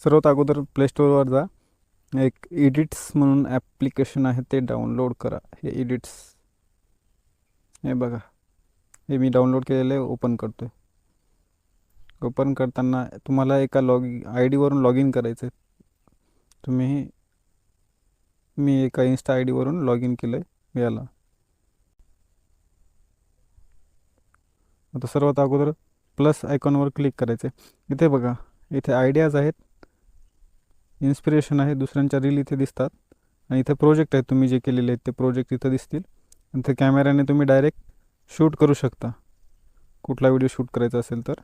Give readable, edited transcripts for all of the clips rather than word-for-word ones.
सर्वात अगोदर प्ले स्टोअरवर जा. एक एडिट्स म्हणून ॲप्लिकेशन आहे, ते डाउनलोड करा. हे एडिट्स हे बघा, हे मी डाउनलोड केलेलं आहे. ओपन करतो आहे. ओपन करताना तुम्हाला एका आय डीवरून लॉग इन करायचं आहे. मी एका इन्स्टा आय डीवरून लॉग इन केलं आहे याला. आता सर्वात अगोदर प्लस आयकॉनवर क्लिक करायचं आहे. इथे बघा, इथे आयडियाज आहेत, इन्स्पिरेशन आहे, दुसऱ्यांच्या रील इथे दिसतात, आणि इथे प्रोजेक्ट आहेत तुम्ही जे केलेले आहेत ते प्रोजेक्ट इथं दिसतील. आणि ते कॅमेऱ्याने तुम्ही डायरेक्ट शूट करू शकता, कुठला व्हिडिओ शूट करायचा असेल तर.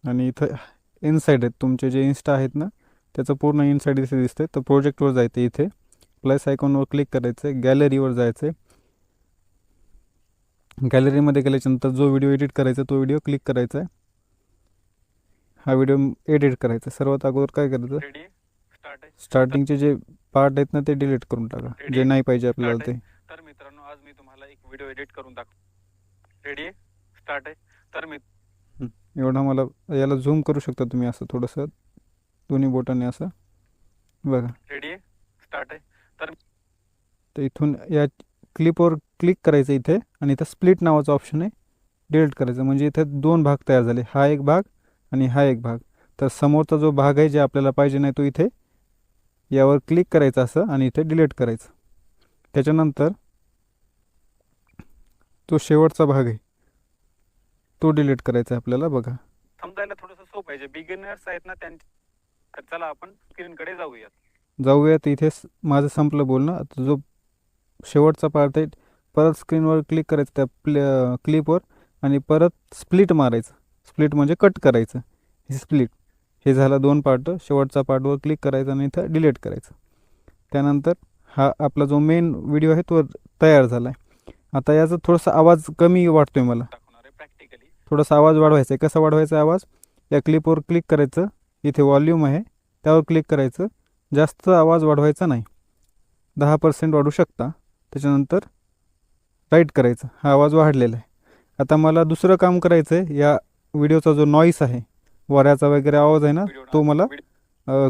आणि इथं इनसाईड आहेत तुमचे जे इन्स्टा आहेत ना, त्याचं पूर्ण इनसाईड इथे दिसते. तर प्रोजेक्टवर जायचं, इथे प्लस आयकॉनवर क्लिक करायचं आहे, गॅलरीवर जायचं आहे. गॅलरीमध्ये गेल्याच्यानंतर जो व्हिडिओ एडिट करायचा तो व्हिडिओ क्लिक करायचा आहे. हा व्हिडिओ एडिट करायचा. सर्वात अगोदर काय करायचं, स्टार्टिंगचे जे पार्ट आहेत ना ते डिलीट करून टाका, जे नाही पाहिजे आपल्याला ते. तर मित्रांनो, आज मी तुम्हाला एक व्हिडिओ एडिट करून दाखव. रेडी स्टार्ट आहे. तर मी एवढा मला याला झूम करू शकता तुम्ही, असं थोडंसं दोन्ही बोटाने असं बघा. रेडी स्टार्ट आहे. तर इथून या क्लिपवर क्लिक करायचं इथे, आणि इथं स्प्लिट नावाचं ऑप्शन आहे, डिलीट करायचं. म्हणजे इथे दोन भाग तयार झाले, हा एक भाग आणि हा एक भाग. तर समोरचा जो भाग आहे जे आपल्याला पाहिजे नाही तो इथे यावर क्लिक करायचं असं, आणि इथे डिलीट करायचं. त्याच्यानंतर तो शेवटचा भाग आहे तो डिलीट करायचा आहे आपल्याला. बघा, समजायला थोडंसं सोपं पाहिजे, बिगिनर्स आहेत ना त्यांच्या. चला आपण स्क्रीनकडे जाऊयात. इथे माझं संपलं बोलणं. आता जो शेवटचा पार्ट आहे, परत स्क्रीनवर क्लिक करायचं त्या क्लिपवर, आणि परत स्प्लिट मारायचं. स्प्लिट म्हणजे कट करायचं. हे स्प्लिट हे झालं दोन पार्ट. शेवटचा पार्टवर क्लिक करायचं आणि इथं डिलीट करायचं. त्यानंतर हा आपला जो मेन व्हिडिओ आहे तो तयार झाला आहे. आता याचा थोडासा आवाज कमी वाटतोय मला, प्रॅक्टिकली थोडासा आवाज वाढवायचा आहे. कसा वाढवायचा आवाज, या क्लिपवर क्लिक करायचं, इथे व्हॉल्यूम आहे त्यावर क्लिक करायचं. जास्त आवाज वाढवायचा नाही, 10% वाढू शकता. त्याच्यानंतर राईट करायचं, हा आवाज वाढलेला आहे. आता मला दुसरं काम करायचं आहे. या व्हिडिओचा जो नॉईस आहे, वाऱ्याचा वगैरे आवाज आहे ना, तो मला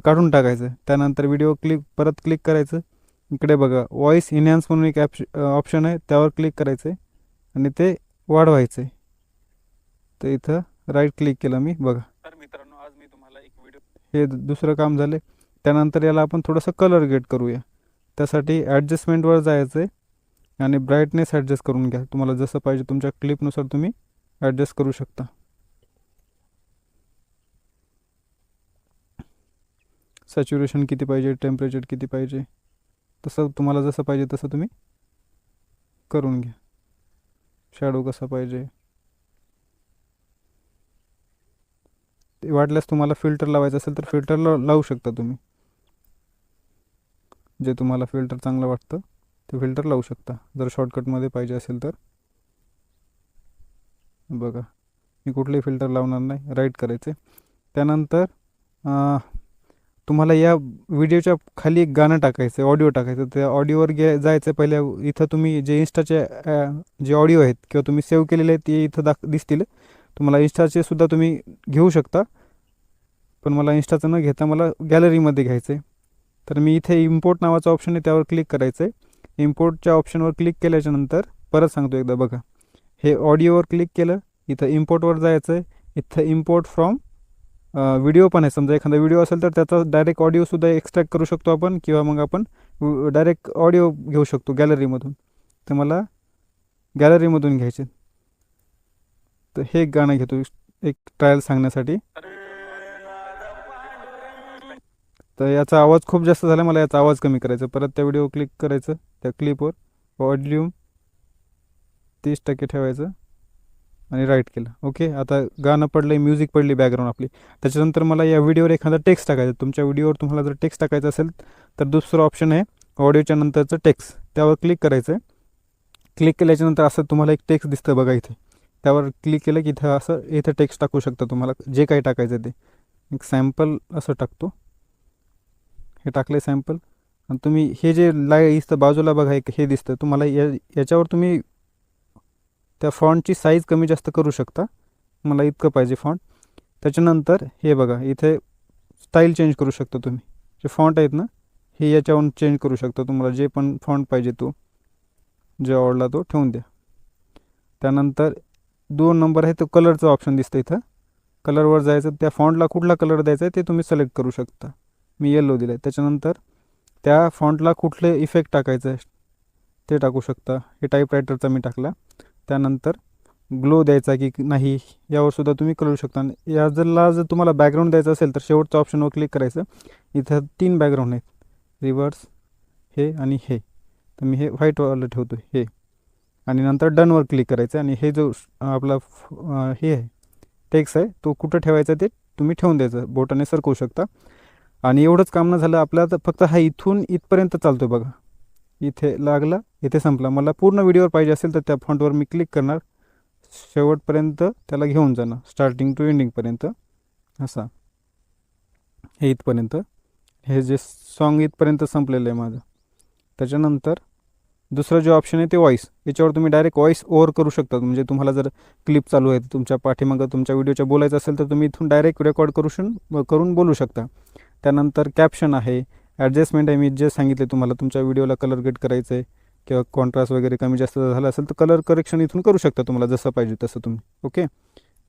काढून टाकायचं आहे. त्यानंतर व्हिडिओ परत क्लिक करायचं. इकडे बघा, व्हॉइस इन्हॅन्स म्हणून एक ऑप्शन आहे, त्यावर क्लिक करायचं आहे आणि ते वाढवायचं आहे. तर इथं राईट क्लिक केलं मी, बघा. तर मित्रांनो, आज मी तुम्हाला एक व्हिडिओ, हे दुसरं काम झाले. त्यानंतर याला आपण थोडंसं कलर गेट करूया. त्यासाठी ॲडजस्टमेंटवर जायचं आहे आणि ब्राईटनेस ॲडजस्ट करून घ्या. तुम्हाला जसं पाहिजे तुमच्या क्लिपनुसार तुम्ही ॲडजस्ट करू शकता. सॅच्युरेशन किती पाहिजे, टेम्परेचर किती पाहिजे, तसं तुम्हाला जसं पाहिजे तसं तुम्ही करून घ्या. शॅडो कसा पाहिजे ते वाटल्यास तुम्हाला फिल्टर लावायचं असेल तर फिल्टर लावू शकता तुम्ही. जे तुम्हाला फिल्टर चांगलं वाटतं ते फिल्टर लावू शकता, जर शॉर्टकटमध्ये पाहिजे असेल तर. बघा, मी कुठलेही फिल्टर लावणार नाही, राईट करायचे. त्यानंतर तुम्हाला या व्हिडिओच्या खाली एक गाणं टाकायचं आहे, ऑडिओ टाकायचं. त्या ऑडिओवर जायचं पहिल्या. इथं तुम्ही जे इन्स्टाचे जे ऑडिओ आहेत किंवा तुम्ही सेव्ह केलेले आहेत ते इथं दिसतील. तुम्हाला इन्स्टाचे सुद्धा तुम्ही घेऊ शकता, पण मला इन्स्टाचं न घेता मला गॅलरीमध्ये घ्यायचं आहे. तर मी इथे इम्पोर्ट नावाचा ऑप्शन आहे त्यावर क्लिक करायचं आहे. इम्पोर्टच्या ऑप्शनवर क्लिक केल्याच्यानंतर परत सांगतो एकदा, बघा, हे ऑडिओवर क्लिक केलं, इथं इम्पोर्टवर जायचं आहे. इथं इम्पोर्ट फ्रॉम व्हिडिओ पण आहे. समजा एखादा व्हिडिओ असेल तर त्याचा डायरेक्ट ऑडिओसुद्धा एक्स्ट्रॅक्ट करू शकतो आपण, किंवा मग आपण डायरेक्ट ऑडिओ घेऊ शकतो गॅलरीमधून. तर मला गॅलरीमधून घ्यायचे. तर हे गाणं घेतो एक ट्रायल सांगण्यासाठी. तर याचा आवाज खूप जास्त झाला, मला याचा आवाज कमी करायचा. परत त्या व्हिडिओ क्लिक करायचं, त्या क्लिपवर व्हॉल्यूम 30% ठेवायचं आणि राईट केलं. ओके, आता गाणं पडलं, म्युझिक पडली बॅकग्राऊंड आपली. त्याच्यानंतर मला या व्हिडिओवर एखादा टेक्स्ट टाकायचं. तुमच्या व्हिडिओवर तुम्हाला जर टेक्स्ट टाकायचं असेल तर दुसरं ऑप्शन आहे ऑडिओच्या नंतरचं टेक्स्ट, त्यावर क्लिक करायचं आहे. क्लिक केल्याच्यानंतर असं तुम्हाला एक टेक्स्ट दिसतं बघा इथे. त्यावर क्लिक केलं की इथं असं इथं टेक्स्ट टाकू शकता तुम्हाला जे काही टाकायचं ते. एक सॅम्पल असं टाकतो, हे टाकले सॅम्पल. आणि तुम्ही हे जे इथं बाजूला बघा एक हे दिसतं तुम्हाला, याच्यावर तुम्ही त्या फॉन्टची साईज कमी जास्त करू शकता. मला इतकं पाहिजे फॉन्ट. त्याच्यानंतर हे बघा, इथे स्टाईल चेंज करू शकता तुम्ही. जे फॉन्ट आहेत ना हे याच्यावरून चेंज करू शकता. तुम्हाला जे पण फॉन्ट पाहिजे तो जे आवडला तो ठेवून द्या. त्यानंतर 2 नंबर आहे तो कलरचा ऑप्शन दिसतं इथं. कलरवर जायचं, त्या फॉन्टला कुठला कलर द्यायचा आहे ते तुम्ही सिलेक्ट करू शकता. मी येलो दिलं आहे. त्याच्यानंतर त्या फॉन्टला कुठले इफेक्ट टाकायचं आहे ते टाकू शकता. हे टाईपरायटरचा मी टाकला. त्यानंतर ग्लो द्यायचा की नाही यावर सुद्धा तुम्ही करू शकता. आणि जर तुम्हाला बॅकग्राऊंड द्यायचं असेल तर शेवटच्या ऑप्शनवर क्लिक करायचं. इथं 3 बॅकग्राऊंड आहेत, रिव्हर्स, हे आणि हे. तर मी हे व्हाईटवालं ठेवतो हे. आणि नंतर डनवर क्लिक करायचं. आणि हे जो आपला हे आहे टेक्स्ट आहे तो कुठं ठेवायचा ते तुम्ही ठेवून द्यायचं, बोटाने सरकवू शकता. आणि एवढंच काम न झालं आपल्याला, तर फक्त हा इथून इथपर्यंत चालतो आहे बघा. इथे लागला, इथे संपला. मला पूर्ण व्हिडिओवर पाहिजे असेल तर त्या फॉन्टवर मी क्लिक करणार, शेवटपर्यंत त्याला घेऊन जाणार, स्टार्टिंग टू एंडिंगपर्यंत. असा हे इथपर्यंत, हे जे सॉन्ग इथपर्यंत संपलेलं आहे माझं. त्याच्यानंतर दुसरं जे ऑप्शन आहे ते व्हॉईस. याच्यावर तुम्ही डायरेक्ट व्हॉईस ओव्हर करू शकता. म्हणजे तुम्हाला जर क्लिप चालू आहे तुमच्या पाठीमागं तुमच्या व्हिडिओच्या बोलायचं असेल तर तुम्ही इथून डायरेक्ट रेकॉर्ड करून बोलू शकता. त्यानंतर कॅप्शन आहे, ॲडजस्टमेंट आहे, मी जे सांगितले तुम्हाला तुमच्या व्हिडिओला कलर गेट करायचं आहे किंवा कॉन्ट्रास्ट वगैरे कमी जास्त झालं असेल तर कलर करेक्शन इथून करू शकता तुम्हाला जसं पाहिजे तसं तुम्ही. ओके.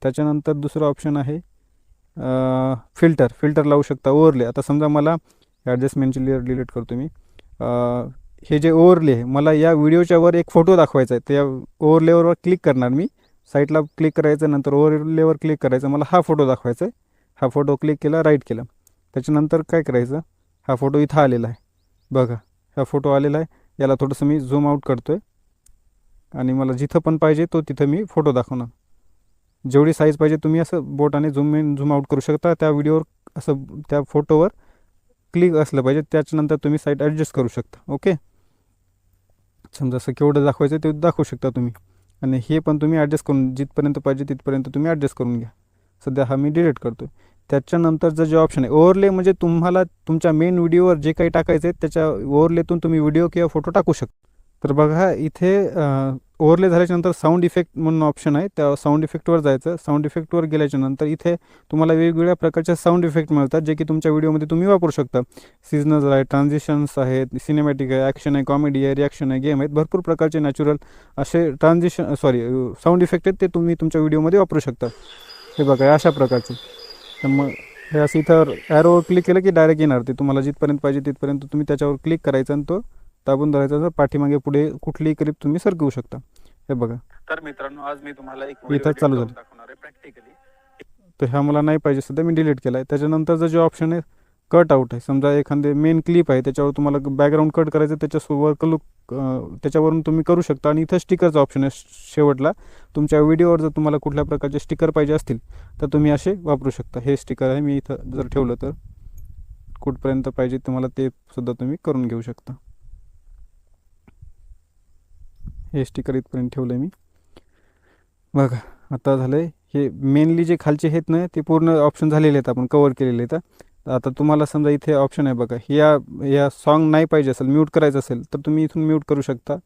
त्याच्यानंतर दुसरं ऑप्शन आहे फिल्टर लावू शकता. ओव्हरले, आता समजा मला ॲडजस्टमेंटची लेअर डिलीट करतो मी. हे जे ओव्हरले आहे मला या व्हिडिओच्या वर एक फोटो दाखवायचा आहे, तर या ओव्हरलेवर क्लिक करणार मी. साईडला क्लिक करायचं, नंतर ओव्हरलेवर क्लिक करायचं. मला हा फोटो दाखवायचा आहे. हा फोटो क्लिक केला, राईट केला. त्याच्यानंतर काय करायचं, हा फोटो इथं आलेला आहे बघा, हा फोटो आलेला आहे. याला थोडंसं मी झूम आऊट करतो आहे आणि मला जिथं पण पाहिजे तो तिथं मी फोटो दाखवणार. जेवढी साईज पाहिजे तुम्ही असं बोटाने झूम इन झूम आऊट करू शकता. त्या व्हिडिओवर असं त्या फोटोवर क्लिक असलं पाहिजे. त्याच्यानंतर तुम्ही साईड ॲडजस्ट करू शकता. ओके. समजा असं केवढं दाखवायचं ते दाखवू शकता तुम्ही. आणि हे पण तुम्ही ॲडजस्ट करून जिथपर्यंत पाहिजे तिथपर्यंत तुम्ही ॲडजस्ट करून घ्या. सध्या हा मी डिलीट करतो आहे. त्याच्यानंतरचं जे ऑप्शन आहे ओव्हरले, म्हणजे तुम्हाला तुमच्या मेन व्हिडिओवर जे काही टाकायचं आहे त्याच्या ओव्हरलेतून तुम्ही व्हिडिओ किंवा फोटो टाकू शकता. तर बघा इथे ओव्हरले झाल्याच्यानंतर साऊंड इफेक्ट म्हणून ऑप्शन आहे, त्या साऊंड इफेक्टवर जायचं. साऊंड इफेक्टवर गेल्याच्यानंतर इथे तुम्हाला वेगवेगळ्या प्रकारच्या साऊंड इफेक्ट मिळतात जे की तुमच्या व्हिडिओमध्ये तुम्ही वापरू शकता. सीजनल आहे, ट्रान्झिशन्स आहेत, सिनेमॅटिक आहे, ॲक्शन आहे, कॉमेडी आहे, रिॲक्शन आहे, गेम आहेत. भरपूर प्रकारचे नॅचरल असे साऊंड इफेक्ट आहेत ते तुम्ही तुमच्या व्हिडिओमध्ये वापरू शकता. हे बघा अशा प्रकारचे. तर मग हे असं इथं ॲरोवर क्लिक केलं की डायरेक्ट येणार ते. तुम्हाला जिथपर्यंत पाहिजे तिथपर्यंत तुम्ही त्याच्यावर क्लिक करायचं आणि तो दाबून धरायचा, तर पाठीमागे पुढे कुठलीही क्लिप तुम्ही सरकवू शकता. हे बघा. तर मित्रांनो आज मी तुम्हाला एक इथं चालू झालं. दाखवणार आहे प्रॅक्टिकली. तर ह्या मला नाही पाहिजे सध्या, मी डिलीट केला आहे. त्याच्यानंतरचं जे ऑप्शन आहे कट आउट आहे. समजा एखादे मेन क्लिप आहे त्याच्यावर तुम्हाला बॅकग्राऊंड कट करायचं, त्याच्यासोबत त्याच्यावरून तुम्ही करू शकता. आणि इथं स्टिकरचा ऑप्शन आहे शेवटला. तुमच्या व्हिडिओवर जर तुम्हाला कुठल्या प्रकारचे स्टिकर पाहिजे असतील तर तुम्ही असे वापरू शकता. हे स्टिकर आहे, मी इथं जर ठेवलं तर कुठपर्यंत पाहिजे तुम्हाला ते सुद्धा तुम्ही करून घेऊ शकता. हे स्टिकर इथपर्यंत ठेवलं आहे मी. बघा आता झालं आहे. हे मेनली जे खालचे आहेत ना ते पूर्ण ऑप्शन झालेले आहेत, आपण कवर केलेले आहेत. आता तुम्हाला समजा इथे ऑप्शन आहे बघा, या सॉन्ग नाही पाहिजे असेल, म्यूट करायचं असेल तर तुम्ही इथून म्यूट करू शकता,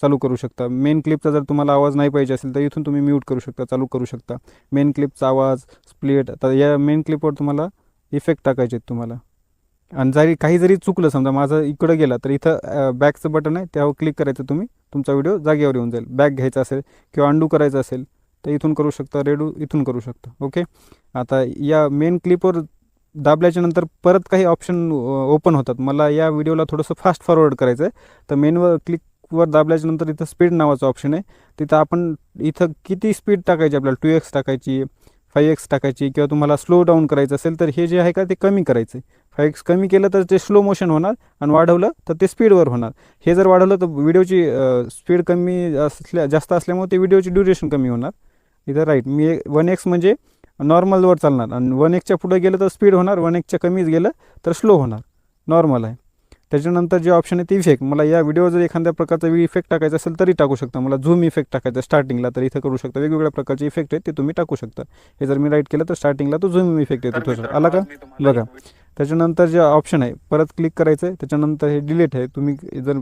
चालू करू शकता. मेन क्लिपचा जर तुम्हाला आवाज नाही पाहिजे असेल तर इथून तुम्ही म्यूट करू शकता, चालू करू शकता. मेन क्लिपचा आवाज, स्प्लिट. आता या मेन क्लिपवर तुम्हाला इफेक्ट टाकायचे आहेत तुम्हाला. आणि काही जरी चुकलं, समजा माझं इकडं गेला तर इथं बॅकचं बटन आहे, त्यावर क्लिक करायचं तुम्ही, तुमचा व्हिडिओ जागेवर येऊन जाईल. बॅक घ्यायचा असेल किंवा अंडू करायचं असेल तर इथून करू शकता, रेडू इथून करू शकता. ओके. आता या मेन क्लिपवर दाबल्याच्या नंतर परत काही ऑप्शन ओपन होतात. मला या व्हिडिओला थोडंसं फास्ट फॉरवर्ड करायचं आहे, तर मेनवर क्लिकवर दाबल्याच्या नंतर इथं स्पीड नावाचं ऑप्शन आहे. तिथं आपण इथं किती स्पीड टाकायची, आपल्याला 2x टाकायची, 5x टाकायची, किंवा तुम्हाला स्लो डाऊन करायचं असेल तर हे जे आहे का ते कमी करायचं आहे. 5x कमी केलं तर ते स्लो मोशन होणार आणि वाढवलं तर ते स्पीडवर होणार. हे जर वाढवलं तर व्हिडिओची स्पीड कमी जास्त असल्यामुळे ते व्हिडिओची ड्युरेशन कमी होणार. इथं राईट मी 1x म्हणजे नॉर्मलवर चालणार, आणि 1xच्या पुढे गेलं तर स्पीड होणार, 1xच्या कमीच गेलं तर स्लो होणार, नॉर्मल आहे. त्याच्यानंतर जे ऑप्शन आहे ते इफेक्ट. मला या व्हिडिओवर जर एखाद्या प्रकारचा इफेक्ट टाकायचा असेल तरी टाकू शकता. मला झूम इफेक्ट टाकायचा स्टार्टिंगला तर इथं करू शकता. वेगवेगळ्या प्रकारचे इफेक्ट आहेत ते तुम्ही टाकू शकता. हे जर मी राईट केलं तर स्टार्टिंगला तो झूम इफेक्ट येतो थोडं, आला का बघा. त्याच्यानंतर जे ऑप्शन आहे परत क्लिक करायचं आहे. त्याच्यानंतर हे डिलीट आहे, तुम्ही जर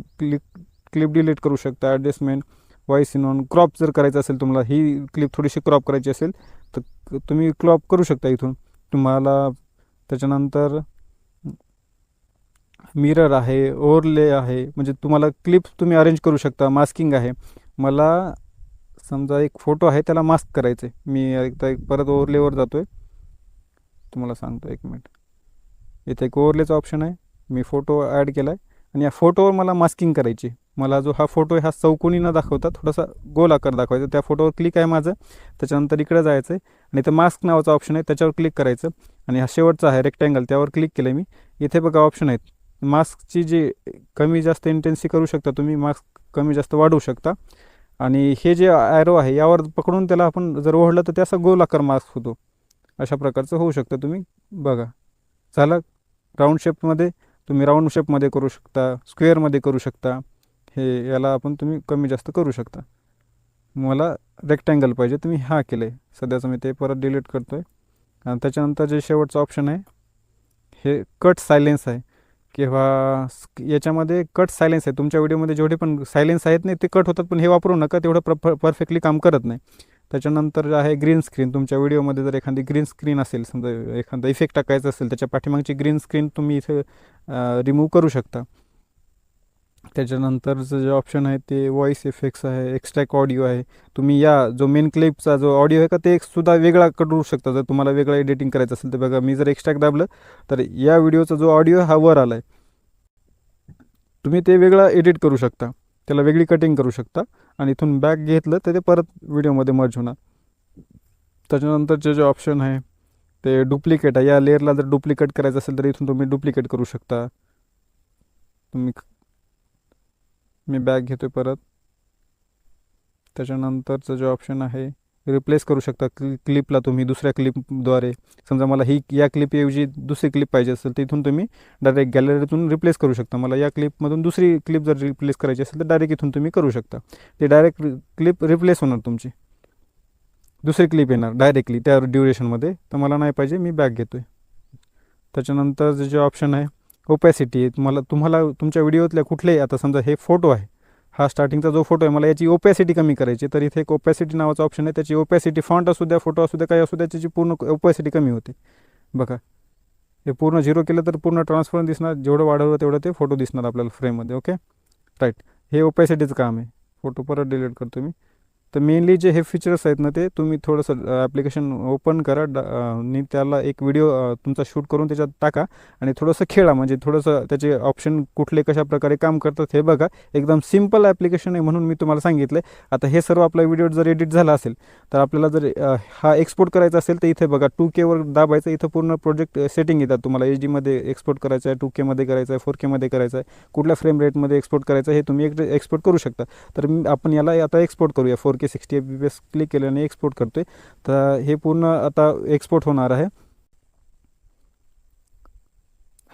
क्लिप डिलीट करू शकता. Adjustment, voice in on, crop जर करायचं असेल तुम्हाला, ही क्लिप थोडीशी क्रॉप करायची असेल तर तुम्ही क्रॉप करू शकता. इथून तुम्हाला त्याच्यानंतर मिरर आहे, ओव्हरले आहे, म्हणजे तुम्हाला क्लिप्स तुम्ही अरेंज करू शकता. मास्किंग आहे. मला समजा एक फोटो आहे त्याला मास्क करायचं आहे, मी एकदा परत ओव्हरलेवर जातो आहे, तुम्हाला सांगतो एक मिनिट. इथे एक ओव्हरलेचा ऑप्शन आहे, मी फोटो ॲड केला आहे आणि या फोटोवर मला मास्किंग करायची. मला जो हा फोटो आहे हा चौकोनी न दाखवता थोडासा गोल आकार दाखवायचा. त्या फोटोवर क्लिक आहे माझं. त्याच्यानंतर इकडे जायचं आहे आणि इथं मास्क नावाचा ऑप्शन आहे, त्याच्यावर क्लिक करायचं आणि हा शेवटचा आहे रेक्टँगल, त्यावर क्लिक केलं मी. इथे बघा ऑप्शन आहेत. मास्कची जी कमी जास्त इंटेन्सी करू शकता तुम्ही, मास्क कमी जास्त वाढवू शकता. आणि हे जे ॲरो आहे यावर पकडून त्याला आपण जर ओढलं तर त्याचा गोल आकार मास्क होतो. अशा प्रकारचं होऊ शकतं. तुम्ही बघा, झालं. राऊंड शेपमध्ये तुम्ही राऊंड शेपमध्ये करू शकता, स्क्वेअरमध्ये करू शकता. हे याला आपण तुम्ही कमी जास्त करू शकता. मला रेक्टँगल पाहिजे, तुम्ही हा केलं आहे सध्याचं, मी ते परत डिलीट करतो आहे. आणि त्याच्यानंतर जे शेवटचं ऑप्शन आहे हे कट सायलेन्स आहे, किंवा याच्यामध्ये कट सायलेन्स आहे. तुमच्या व्हिडिओमध्ये जेवढे पण सायलेन्स आहेत नाही ते कट होतात, पण हे वापरू नका, तेवढं परफेक्टली काम करत नाही. त्याच्यानंतर आहे ग्रीन स्क्रीन. तुमच्या व्हिडिओमध्ये जर एखादी ग्रीन स्क्रीन असेल, समजा एखादा इफेक्ट टाकायचा असेल, त्याच्या पाठीमागची ग्रीन स्क्रीन तुम्ही इथे रिमूव्ह करू शकता. त्याच्यानंतरचं जे ऑप्शन आहे ते व्हॉइस इफेक्ट्स आहे, एक्स्ट्रॅक्ट ऑडिओ आहे. तुम्ही या जो मेन क्लिपचा जो ऑडिओ आहे का ते सुद्धा वेगळा करू शकता. जर तुम्हाला वेगळं एडिटिंग करायचं असेल तर बघा, मी जर एक्स्ट्रॅक्ट दाबलं तर या व्हिडिओचा जो ऑडिओ हा वर आला आहे, तुम्ही ते वेगळा एडिट करू शकता, त्याला वेगळी कटिंग करू शकता आणि इथून बॅक घेतलं तर ते परत व्हिडिओमध्ये मर्ज होणार. त्याच्यानंतरचे जे ऑप्शन आहे ते डुप्लिकेट आहे. या लेअरला जर डुप्लिकेट करायचं असेल तर इथून तुम्ही डुप्लिकेट करू शकता. मी बॅक घेतो परत. त्याच्यानंतरचं जे ऑप्शन आहे रिप्लेस करू शकता क्लिपला तुम्ही दुसऱ्या क्लिपद्वारे. समजा मला या क्लिपऐवजी दुसरी क्लिप पाहिजे असेल तर इथून तुम्ही डायरेक्ट गॅलरीतून रिप्लेस करू शकता. मला या क्लिपमधून दुसरी क्लिप जर रिप्लेस करायची असेल तर डायरेक्ट इथून तुम्ही करू शकता. ते डायरेक्ट क्लिप रिप्लेस होणार, तुमची दुसरी क्लिप येणार डायरेक्टली त्या ड्युरेशनमध्ये. तर मला नाही पाहिजे, मी बॅक घेतो आहे. त्याच्यानंतर जे ऑप्शन आहे ओपॅसिटी आहे. तुम्हाला तुमच्या व्हिडिओतल्या कुठलेही, आता समजा हे फोटो आहे, हा स्टार्टिंगचा जो फोटो आहे, मला याची ओपॅसिटी कमी करायची, तर इथे एक ओपॅसिटी नावाचा ऑप्शन आहे. त्याची ओपॅसिटी फॉन्ट असू द्या, फोटो असू द्या, काही असू द्या, त्याची पूर्ण ओपॅसिटी कमी होते. बघा, हे पूर्ण 0 केलं तर पूर्ण ट्रान्सपरंट दिसणार, जेवढं वाढवलं तेवढं ते फोटो दिसणार आपल्याला फ्रेममध्ये. Okay, right. हे ओपॅसिटीचं काम आहे. फोटो परत डिलीट करतो मी. तर मेनली जे हे फीचर्स आहेत ना, ते तुम्ही थोडंसं ॲप्लिकेशन ओपन करा आणि त्याला एक व्हिडिओ तुमचा शूट करून त्याच्यात टाका आणि थोडंसं खेळा, म्हणजे थोडंसं त्याचे ऑप्शन कुठले कशा प्रकारे काम करतात हे बघा. एकदम सिम्पल ॲप्लिकेशन आहे म्हणून मी तुम्हाला सांगितलं आहे. आता हे सर्व आपला व्हिडिओ जर एडिट झाला असेल तर आपल्याला जर हा एक्सपोर्ट करायचा असेल तर इथे बघा 2K दाबायचं. इथं पूर्ण प्रोजेक्ट सेटिंग येतात. तुम्हाला HD एक्सपोर्ट करायचं आहे, 2K करायचं आहे, 4K करायचं आहे, कुठल्या फ्रेम रेटमध्ये एक्सपोर्ट करायचं आहे हे तुम्ही एक्सपोर्ट करू शकता. तर आपण याला आता एक्सपोर्ट करूया. 4K 60 FPS क्लिक केल्याने एक्सपोर्ट करतोय. तर हे पूर्ण आता एक्सपोर्ट होणार आहे.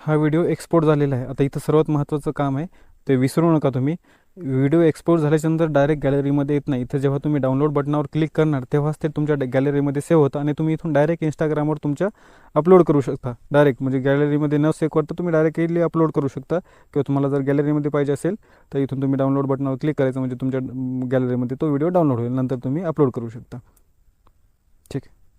हा व्हिडिओ एक्सपोर्ट झालेला आहे. आता इथं सर्वात महत्त्वाचं काम आहे, ते विसरू नका तुम्ही. व्हिडिओ एक्सपोर्ट झाल्याच्यानंतर डायरेक्ट गॅलरीमध्ये येत नाही. इथं जेव्हा तुम्ही डाउनलोड बटनावर क्लिक करणार तेव्हाच ते तुमच्या गॅलरीमध्ये सेव्ह होतं आणि तुम्ही इथून डायरेक्ट इंस्टाग्रामवर तुमच्या अपलोड करू शकता. डायरेक्ट म्हणजे गॅलरीमध्ये न सेव्ह करता तुम्ही डायरेक्टली अपलोड करू शकता. किंवा तुम्हाला जर गॅलरीमध्ये पाहिजे असेल तर इथून तुम्ही डाउनलोड बटनावर क्लिक करायचं, म्हणजे तुमच्या गॅलरीमध्ये तो व्हिडिओ डाउनलोड होईल. नंतर तुम्ही अपलोड करू शकता. ठीक आहे.